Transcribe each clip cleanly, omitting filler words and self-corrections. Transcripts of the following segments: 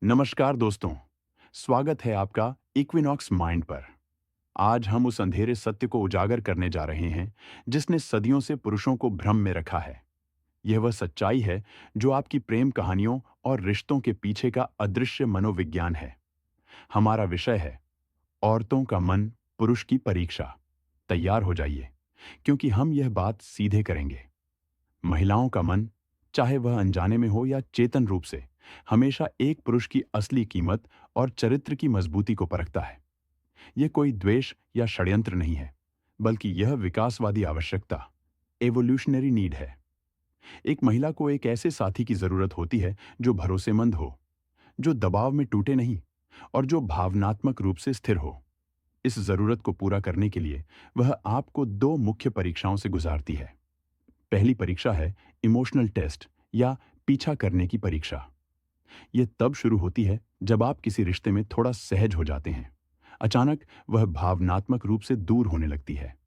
नमस्कार दोस्तों, स्वागत है आपका इक्विनॉक्स माइंड पर। आज हम उस अंधेरे सत्य को उजागर करने जा रहे हैं, जिसने सदियों से पुरुषों को भ्रम में रखा है। यह वह सच्चाई है जो आपकी प्रेम कहानियों और रिश्तों के पीछे का अदृश्य मनोविज्ञान है। हमारा विषय है औरतों का मन पुरुष की परीक्षा। तैयार हो जाइए, क्योंकि हम यह बात सीधे करेंगे। महिलाओं का मन, चाहे वह अनजाने में हो या चेतन रूप से, हमेशा एक पुरुष की असली कीमत और चरित्र की मजबूती को परखता है। यह कोई द्वेष या षड्यंत्र नहीं है, बल्कि यह विकासवादी आवश्यकता, एवोल्यूशनरी नीड है। एक महिला को एक ऐसे साथी की जरूरत होती है जो भरोसेमंद हो, जो दबाव में टूटे नहीं और जो भावनात्मक रूप से स्थिर हो। इस जरूरत को पूरा करने के लिए वह आपको दो मुख्य परीक्षाओं से गुजारती है। पहली परीक्षा है इमोशनल टेस्ट या पीछा करने की परीक्षा। यह तब शुरू होती है जब आप किसी रिश्ते में थोड़ा सहज हो जाते हैं। अचानक वह भावनात्मक रूप से दूर होने लगती है।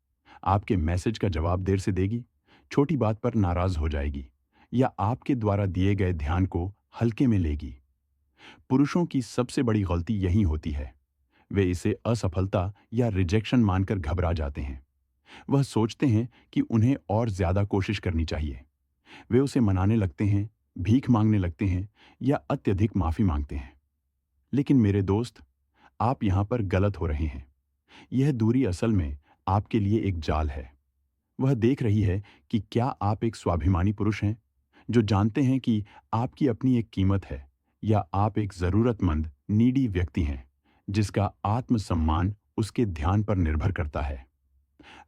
आपके मैसेज का जवाब देर से देगी, छोटी बात पर नाराज हो जाएगी या आपके द्वारा दिए गए ध्यान को हल्के में लेगी। पुरुषों की सबसे बड़ी गलती यही होती है। वे इसे असफलता या रिजेक्शन मानकर घबरा जाते हैं। वह सोचते हैं कि उन्हें और ज्यादा कोशिश करनी चाहिए। वे उसे मनाने लगते हैं, भीख मांगने लगते हैं या अत्यधिक माफी मांगते हैं। लेकिन मेरे दोस्त, आप यहां पर गलत हो रहे हैं। यह दूरी असल में आपके लिए एक जाल है। वह देख रही है कि क्या आप एक स्वाभिमानी पुरुष हैं, जो जानते हैं कि आपकी अपनी एक कीमत है, या आप एक जरूरतमंद नीडी व्यक्ति हैं, जिसका आत्मसम्मान उसके ध्यान पर निर्भर करता है।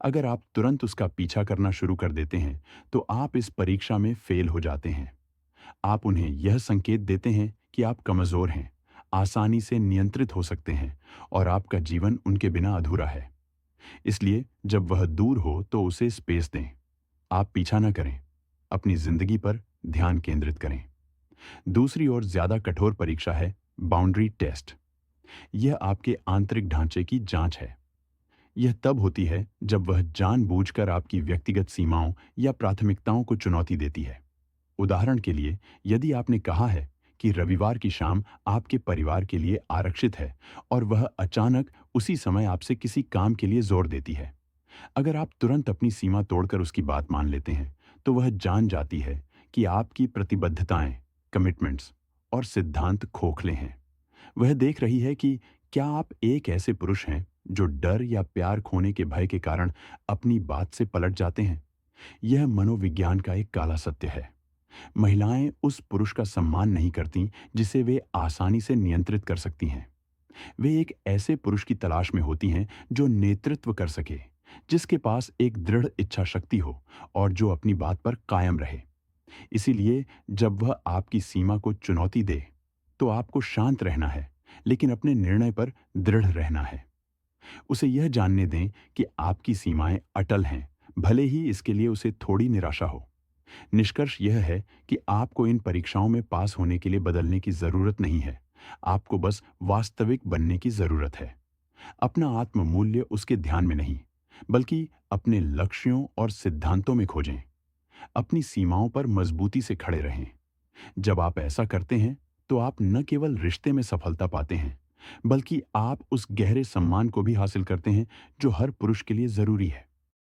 अगर आप तुरंत उसका पीछा करना शुरू कर देते हैं, तो आप इस परीक्षा में फेल हो जाते हैं। आप उन्हें यह संकेत देते हैं कि आप कमजोर हैं, आसानी से नियंत्रित हो सकते हैं और आपका जीवन उनके बिना अधूरा है। इसलिए जब वह दूर हो तो उसे स्पेस दें। आप पीछा न करें, अपनी जिंदगी पर ध्यान केंद्रित करें। दूसरी ओर ज्यादा कठोर परीक्षा है बाउंड्री टेस्ट। यह आपके आंतरिक ढांचे की जांच है। यह तब होती है जब वह जानबूझकर आपकी व्यक्तिगत सीमाओं या प्राथमिकताओं को चुनौती देती है। उदाहरण के लिए, यदि आपने कहा है कि रविवार की शाम आपके परिवार के लिए आरक्षित है और वह अचानक उसी समय आपसे किसी काम के लिए जोर देती है। अगर आप तुरंत अपनी सीमा तोड़कर उसकी बात मान लेते हैं, तो वह जान जाती है कि आपकी प्रतिबद्धताएं, कमिटमेंट्स और सिद्धांत खोखले हैं। वह देख रही है कि क्या आप एक ऐसे पुरुष हैं जो डर या प्यार खोने के भय के कारण अपनी बात से पलट जाते हैं। यह मनोविज्ञान का एक काला सत्य है। महिलाएं उस पुरुष का सम्मान नहीं करती जिसे वे आसानी से नियंत्रित कर सकती हैं। वे एक ऐसे पुरुष की तलाश में होती हैं जो नेतृत्व कर सके, जिसके पास एक दृढ़ इच्छा शक्ति हो और जो अपनी बात पर कायम रहे। इसीलिए जब वह आपकी सीमा को चुनौती दे, तो आपको शांत रहना है, लेकिन अपने निर्णय पर दृढ़ रहना है। उसे यह जानने दें कि आपकी सीमाएं अटल हैं, भले ही इसके लिए उसे थोड़ी निराशा हो। निष्कर्ष यह है कि आपको इन परीक्षाओं में पास होने के लिए बदलने की जरूरत नहीं है। आपको बस वास्तविक बनने की जरूरत है। अपना आत्म मूल्य उसके ध्यान में नहीं, बल्कि अपने लक्ष्यों और सिद्धांतों में खोजें। अपनी सीमाओं पर मजबूती से खड़े रहें। जब आप ऐसा करते हैं, तो आप न केवल रिश्ते में सफलता पाते हैं, बल्कि आप उस गहरे सम्मान को भी हासिल करते हैं जो हर पुरुष के लिए जरूरी है।